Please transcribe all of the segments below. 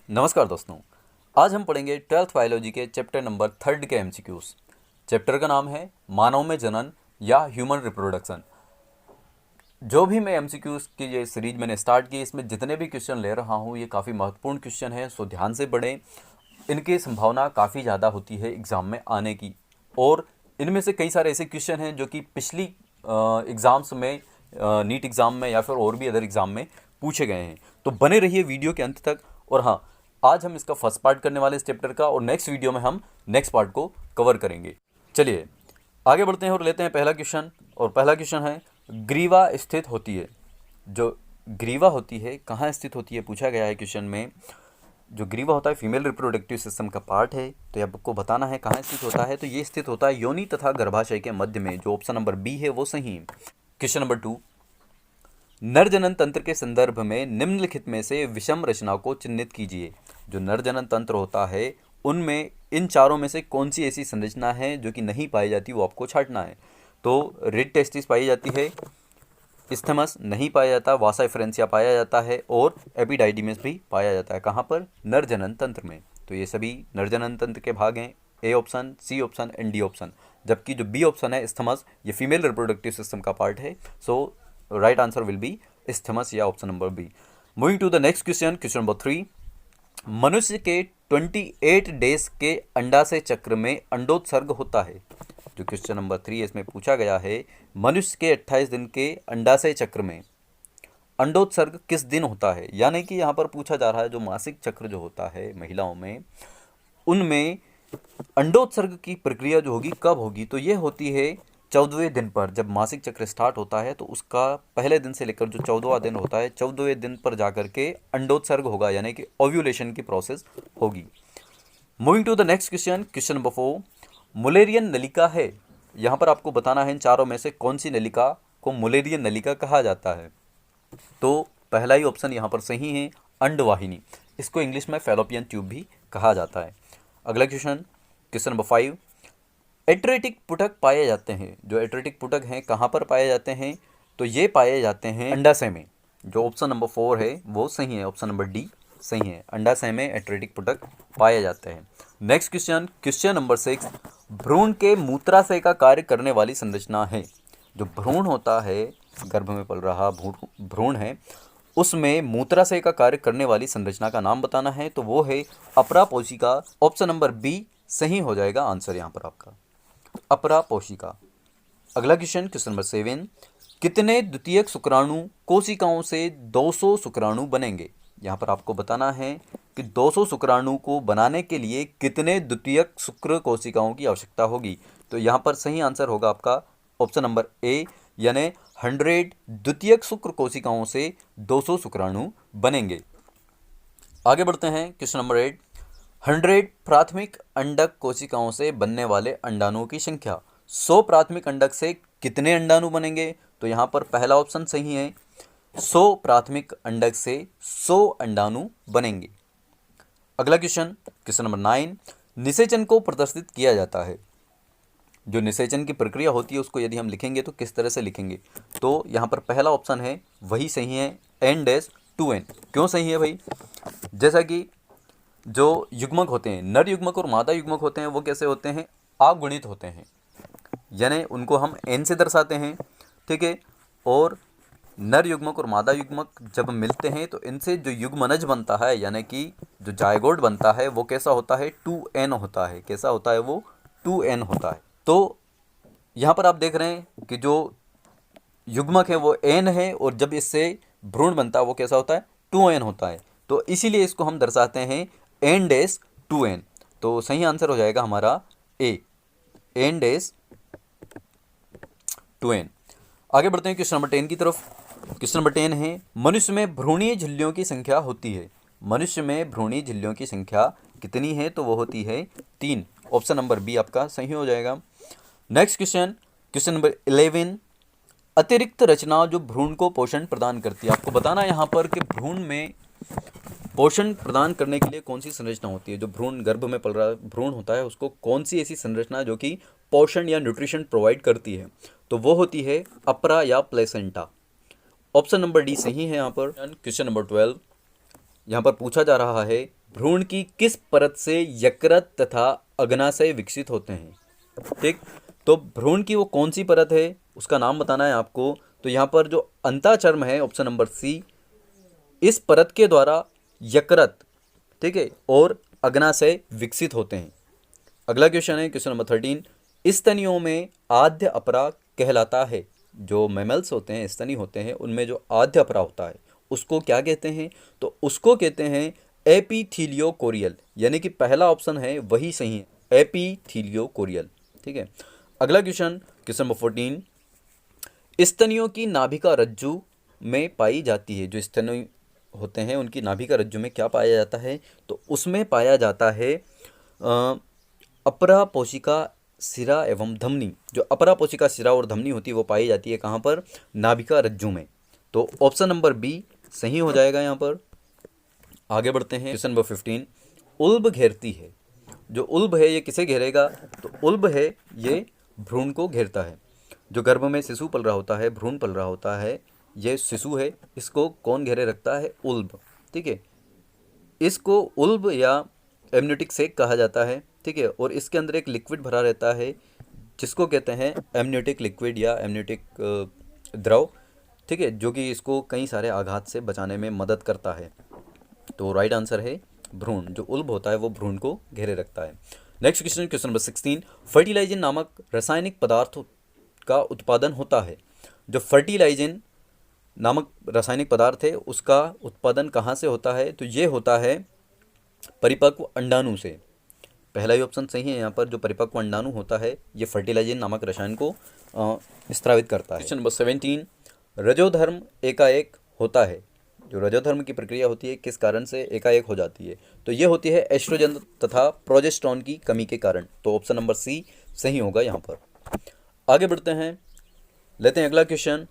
नमस्कार दोस्तों। आज हम पढ़ेंगे 12th बायोलॉजी के चैप्टर नंबर 3 के एमसीक्यूज। चैप्टर का नाम है मानव में जनन या ह्यूमन रिप्रोडक्शन। जो भी मैं एमसीक्यूज की ये सीरीज मैंने स्टार्ट की, इसमें जितने भी क्वेश्चन ले रहा हूँ ये काफ़ी महत्वपूर्ण क्वेश्चन है, सो ध्यान से पढ़ें। इनकी संभावना काफ़ी ज़्यादा होती है एग्ज़ाम में आने की, और इनमें से कई सारे ऐसे क्वेश्चन हैं जो कि पिछली एग्ज़ाम्स में, नीट एग्ज़ाम में या फिर और भी अदर एग्ज़ाम में पूछे गए हैं। तो बने रहिए वीडियो के अंत तक। और हाँ, आज हम इसका फर्स्ट पार्ट करने वाले इस चैप्टर का, और नेक्स्ट वीडियो में हम नेक्स्ट पार्ट को कवर करेंगे। चलिए आगे बढ़ते हैं और लेते हैं पहला क्वेश्चन। और पहला क्वेश्चन है, ग्रीवा स्थित होती है। जो ग्रीवा होती है कहाँ स्थित होती है पूछा गया है क्वेश्चन में। जो ग्रीवा होता है फीमेल रिप्रोडक्टिव सिस्टम का पार्ट है, तो ये आपको बताना है कहाँ स्थित होता है। तो ये स्थित होता है योनि तथा गर्भाशय के मध्य में। जो ऑप्शन नंबर बी है वो सही है। क्वेश्चन नंबर 2, नर जनन तंत्र के संदर्भ में निम्नलिखित में से विषम रचना को चिन्हित कीजिए। जो नर जनन तंत्र होता है उनमें इन चारों में से कौन सी ऐसी संरचना है जो कि नहीं पाई जाती, वो आपको छांटना है। तो रिड टेस्टिस पाई जाती है, इस्थमस नहीं पाया जाता, वासा एफरेंसिया पाया जाता है, और एपिडाइडिमस भी पाया जाता है। कहाँ पर? नर जनन तंत्र में। तो ये सभी नर जनन तंत्र के भाग हैं, A option, C option and D option. जबकि जो बी ऑप्शन है इस्थमस, ये फीमेल रिप्रोडक्टिव सिस्टम का पार्ट है। So right answer will be isthmus या option number B. Moving to the next question, question number 3, मनुष्य के 28 डेज के अंडाशय चक्र में अंडोत्सर्ग होता है। जो क्वेश्चन नंबर 3 इसमें पूछा गया है, मनुष्य के 28 दिन के अंडाशय चक्र में अंडोत्सर्ग किस दिन होता है। यानी कि यहाँ पर पूछा जा रहा है जो मासिक चक्र जो होता है महिलाओं में, उनमें अंडोत्सर्ग की प्रक्रिया जो होगी कब होगी। तो ये होती है 14वें दिन पर। जब मासिक चक्र स्टार्ट होता है तो उसका पहले दिन से लेकर जो 14वां दिन होता है, 14वें दिन पर जाकर के अंडोत्सर्ग होगा, यानी कि ओव्यूलेशन की प्रोसेस होगी। Moving to the next question, question number 4, Mullerian नलिका है। यहाँ पर आपको बताना है इन चारों में से कौन सी नलिका को मुलेरियन नलिका कहा जाता है। तो पहला ही ऑप्शन यहाँ पर सही है, अंडवाहिनी। इसको इंग्लिश में फैलोपियन ट्यूब भी कहा जाता है। अगला क्वेश्चन, क्वेश्चन नंबर 5, एट्रेटिक पुटक पाए जाते हैं। जो एट्रेटिक पुटक हैं कहाँ पर पाए जाते हैं, तो ये पाए जाते हैं अंडाशय में। जो ऑप्शन नंबर 4 है वो सही है, ऑप्शन नंबर डी सही है, अंडाशय में एट्रेटिक पुटक पाए जाते हैं। नेक्स्ट क्वेश्चन, क्वेश्चन नंबर 6, भ्रूण के मूत्राशय का कार्य करने वाली संरचना है। जो भ्रूण होता है, गर्भ में पल रहा भ्रूण है, उसमें मूत्राशय का कार्य करने वाली संरचना का नाम बताना है। तो वो है अपरा पोशिका, ऑप्शन नंबर बी सही हो जाएगा आंसर यहाँ पर आपका, अपरा पोशिका। अगला क्वेश्चन, क्वेश्चन नंबर 7, कितने द्वितीयक शुक्राणु कोशिकाओं से 200 शुक्राणु बनेंगे। यहाँ पर आपको बताना है कि 200 शुक्राणु को बनाने के लिए कितने द्वितीयक शुक्र कोशिकाओं की आवश्यकता होगी। तो यहाँ पर सही आंसर होगा आपका ऑप्शन नंबर ए, यानी 100 द्वितीयक शुक्र कोशिकाओं से 200 शुक्राणु बनेंगे। आगे बढ़ते हैं, क्वेश्चन नंबर 8, 100 प्राथमिक अंडक कोशिकाओं से बनने वाले अंडाणुओं की संख्या। 100 प्राथमिक अंडक से कितने अंडाणु बनेंगे। तो यहाँ पर पहला ऑप्शन सही है, 100 प्राथमिक अंडक से 100 अंडाणु बनेंगे। अगला क्वेश्चन, क्वेश्चन नंबर 9, निषेचन को प्रदर्शित किया जाता है। जो निषेचन की प्रक्रिया होती है उसको यदि हम लिखेंगे तो किस तरह से लिखेंगे। तो यहाँ पर पहला ऑप्शन है वही सही है, N-2N। क्यों सही है भाई? जैसा कि जो युग्मक होते हैं, नर युग्मक और मादा युग्मक होते हैं, वो कैसे होते हैं? अगुणित होते हैं, यानी उनको हम एन से दर्शाते हैं, ठीक है। और नर युग्मक और मादा युग्मक जब मिलते हैं तो इनसे जो युग्मनज बनता है, यानी कि जो जायगोट बनता है, वो कैसा होता है? 2N होता है। कैसा होता है वो? 2N होता है। तो यहाँ पर आप देख रहे हैं कि जो युग्मक है वो N है, और जब इससे भ्रूण बनता है वो कैसा होता है? 2N होता है। तो इसीलिए इसको हम दर्शाते हैं N-2N। तो सही आंसर हो जाएगा हमारा ए, N-2N। आगे बढ़ते हैं क्वेश्चन नंबर 10 की तरफ। क्वेश्चन नंबर 10 है, मनुष्य में भ्रूणीय झिल्लियों की संख्या होती है। मनुष्य में भ्रूणीय झिल्लियों की संख्या कितनी है? तो वो होती है 3, ऑप्शन नंबर बी आपका सही हो जाएगा। नेक्स्ट क्वेश्चन, क्वेश्चन नंबर 11, अतिरिक्त रचना जो भ्रूण को पोषण प्रदान करती है। आपको बताना है यहाँ पर कि भ्रूण में पोषण प्रदान करने के लिए कौन सी संरचना होती है। जो भ्रूण गर्भ में पल रहा भ्रूण होता है उसको कौन सी ऐसी संरचना जो कि पोषण या न्यूट्रिशन प्रोवाइड करती है। तो वो होती है अपरा या प्लेसेंटा, ऑप्शन नंबर डी सही है यहाँ पर। क्वेश्चन नंबर 12, यहाँ पर पूछा जा रहा है भ्रूण की किस परत से यकृत तथा अग्नाशय विकसित होते हैं? ठीक, तो भ्रूण की वो कौन सी परत है उसका नाम बताना है आपको। तो यहाँ पर जो अंताचर्म है, ऑप्शन नंबर सी, इस परत के द्वारा यकृत, ठीक है, और अग्नाशय विकसित होते हैं। अगला क्वेश्चन है क्वेश्चन नंबर 13, स्तनियों में आद्य अपरा कहलाता है। जो मैमल्स होते हैं, स्तनी होते हैं, उनमें जो आद्य अपरा होता है उसको क्या कहते हैं? तो उसको कहते हैं एपीथीलियोकोरियल, यानी कि पहला ऑप्शन है वही सही है, एपीथीलियोकोरियल। ठीक है, अगला क्वेश्चन क्वेश्चन नंबर 14, स्तनियों की नाभिका रज्जु में पाई जाती है। जो स्तनी होते हैं उनकी नाभिका रज्जु में क्या पाया जाता है? तो उसमें पाया जाता है अपरा पोशिका सिरा एवं धमनी। जो अपरा पोशिका सिरा और धमनी होती है वो पाई जाती है कहाँ पर? नाभिका रज्जु में। तो ऑप्शन नंबर बी सही हो जाएगा यहाँ पर। आगे बढ़ते हैं क्वेश्चन नंबर 15, उल्ब घेरती है। जो उल्ब है ये किसे घेरेगा? तो उल्ब है ये भ्रूण को घेरता है। जो गर्भ में शिशु पल रहा होता है, भ्रूण पल रहा होता है, ये शिशु है, इसको कौन घेरे रखता है? उल्ब। ठीक है, इसको उल्ब या एमनियोटिक सेक कहा जाता है। ठीक है, और इसके अंदर एक लिक्विड भरा रहता है जिसको कहते हैं एमनियोटिक लिक्विड या एमनियोटिक द्रव। ठीक है, जो कि इसको कई सारे आघात से बचाने में मदद करता है। तो राइट आंसर है भ्रूण। जो उल्ब होता है वो भ्रूण को घेरे रखता है। Next question question number 16, fertilizin नामक रासायनिक पदार्थ का उत्पादन होता है। जो फर्टिलाइजिन नामक रासायनिक पदार्थ है उसका उत्पादन कहाँ से होता है? तो ये होता है परिपक्व अंडाणु से। पहला ही ऑप्शन सही है यहाँ पर। जो परिपक्व अंडाणु होता है ये फर्टिलाइजिन नामक रसायन को स्रावित करता है। क्वेश्चन नंबर 17, रजोधर्म एकाएक होता है। जो रजोधर्म की प्रक्रिया होती है किस कारण से एकाएक हो जाती है? तो ये होती है एस्ट्रोजन तथा प्रोजेस्टेरॉन की कमी के कारण। तो ऑप्शन नंबर सी सही होगा यहाँ पर। आगे बढ़ते हैं, लेते हैं अगला क्वेश्चन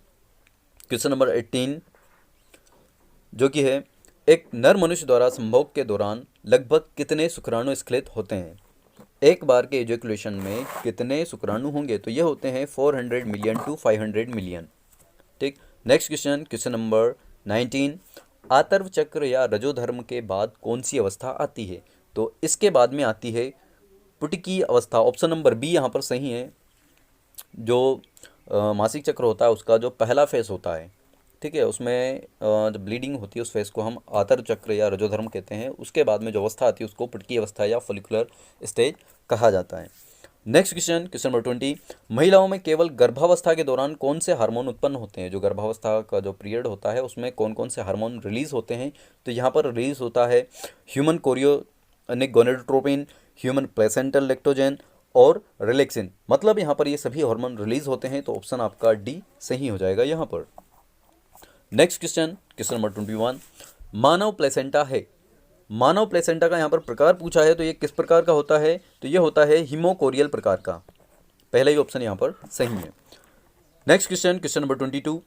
क्वेश्चन नंबर 18, जो कि है एक नर मनुष्य द्वारा संभोग के दौरान लगभग कितने शुक्राणु स्खलित होते हैं? एक बार के एजुकेशन में कितने शुक्राणु होंगे? तो ये होते हैं 400 मिलियन टू 500 मिलियन। ठीक, नेक्स्ट क्वेश्चन क्वेश्चन नंबर 19, आतर्व चक्र या रजोधर्म के बाद कौन सी अवस्था आती है? तो इसके बाद में आती है पुटकी अवस्था। ऑप्शन नंबर बी यहाँ पर सही है। जो मासिक चक्र होता है उसका जो पहला फेस होता है, ठीक है, उसमें जब ब्लीडिंग होती है उस फेस को हम आतर्व चक्र या रजोधर्म कहते हैं। उसके बाद में जो अवस्था आती है उसको पुटकी अवस्था या फोलिकुलर स्टेज कहा जाता है। नेक्स्ट क्वेश्चन क्वेश्चन नंबर 20, महिलाओं में केवल गर्भावस्था के दौरान कौन से हार्मोन उत्पन्न होते हैं? जो गर्भावस्था का जो पीरियड होता है उसमें कौन कौन से हार्मोन रिलीज होते हैं? तो यहाँ पर रिलीज होता है human chorionic gonadotropin, human placental lactogen और रिलैक्सिन। मतलब यहाँ पर ये सभी हार्मोन रिलीज होते हैं। तो ऑप्शन आपका डी सही हो जाएगा यहाँ पर। नेक्स्ट क्वेश्चन क्वेश्चन नंबर 21, मानव प्लेसेंटा है। मानव प्लेसेंटा का यहाँ पर प्रकार पूछा है, तो ये किस प्रकार का होता है? तो ये होता है हिमोकोरियल प्रकार का। पहला ही ऑप्शन यहाँ पर सही है। नेक्स्ट क्वेश्चन क्वेश्चन नंबर 22,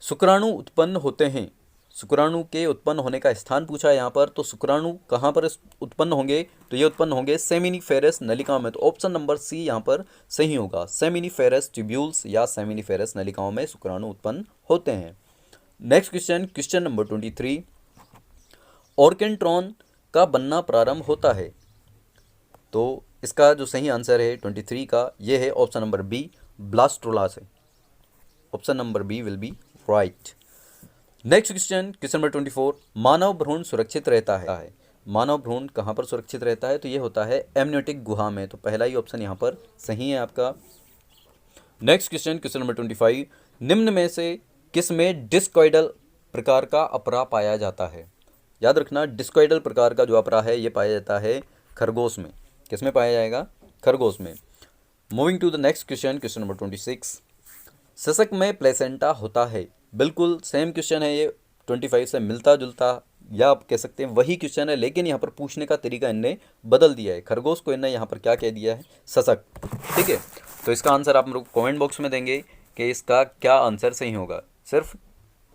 शुक्राणु उत्पन्न होते हैं। शुक्राणु के उत्पन्न होने का स्थान पूछा है यहाँ पर। तो शुक्राणु कहाँ पर उत्पन्न होंगे? तो ये उत्पन्न होंगे सेमिनिफेरस नलिकाओं में। तो ऑप्शन नंबर सी यहाँ पर सही होगा। सेमिनिफेरस ट्यूब्यूल्स या सेमिनिफेरस नलिकाओं में शुक्राणु उत्पन्न होते हैं। नेक्स्ट क्वेश्चन क्वेश्चन नंबर 23, ऑर्केंट्रॉन का बनना प्रारंभ होता है। तो इसका जो सही आंसर है 23 का ये है ऑप्शन नंबर बी, ब्लास्टोला से। Option number B will be right. Next question question number 24, मानव भ्रूण सुरक्षित रहता है। मानव भ्रूण कहाँ पर सुरक्षित रहता है? तो ये होता है एमनियोटिक गुहा में। तो पहला ही ऑप्शन यहाँ पर सही है आपका। नेक्स्ट क्वेश्चन क्वेश्चन नंबर 25, निम्न में से किस में डिस्कॉइडल प्रकार का अपरा पाया जाता है? याद रखना, डिस्कॉइडल प्रकार का जो अपरा है ये पाया जाता है खरगोश में। किस में पाया जाएगा? खरगोश में। Moving to the next question question number 26, सशक में प्लेसेंटा होता है। बिल्कुल सेम क्वेश्चन है ये, 25 से मिलता जुलता या आप कह सकते हैं वही क्वेश्चन है, लेकिन यहाँ पर पूछने का तरीका इनने बदल दिया है। खरगोश को इनने यहाँ पर क्या कह दिया है? सशक। ठीक है, तो इसका आंसर आप लोग कमेंट बॉक्स में देंगे कि इसका क्या आंसर सही होगा। सिर्फ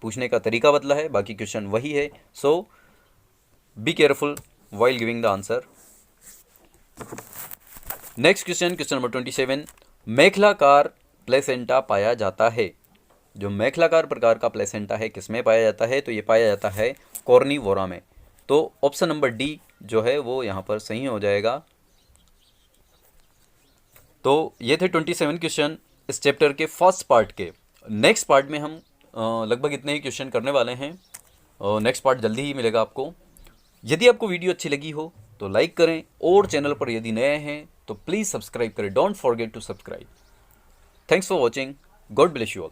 पूछने का तरीका बदला है, बाकी क्वेश्चन वही है। So be careful while giving the answer. Next question question number 27, मेखलाकार प्लेसेंटा पाया जाता है। जो मेखलाकार प्रकार का प्लेसेंटा है किसमें पाया जाता है? तो ये पाया जाता है कॉर्निवोरा में। तो ऑप्शन नंबर डी जो है वो यहाँ पर सही हो जाएगा। तो ये थे 27 क्वेश्चन इस चैप्टर के फर्स्ट पार्ट के। नेक्स्ट पार्ट में हम लगभग इतने ही क्वेश्चन करने वाले हैं। नेक्स्ट पार्ट जल्दी ही मिलेगा आपको। यदि आपको वीडियो अच्छी लगी हो तो लाइक करें, और चैनल पर यदि नए हैं तो प्लीज़ सब्सक्राइब करें। Don't forget to subscribe. Thanks for watching. God bless you all.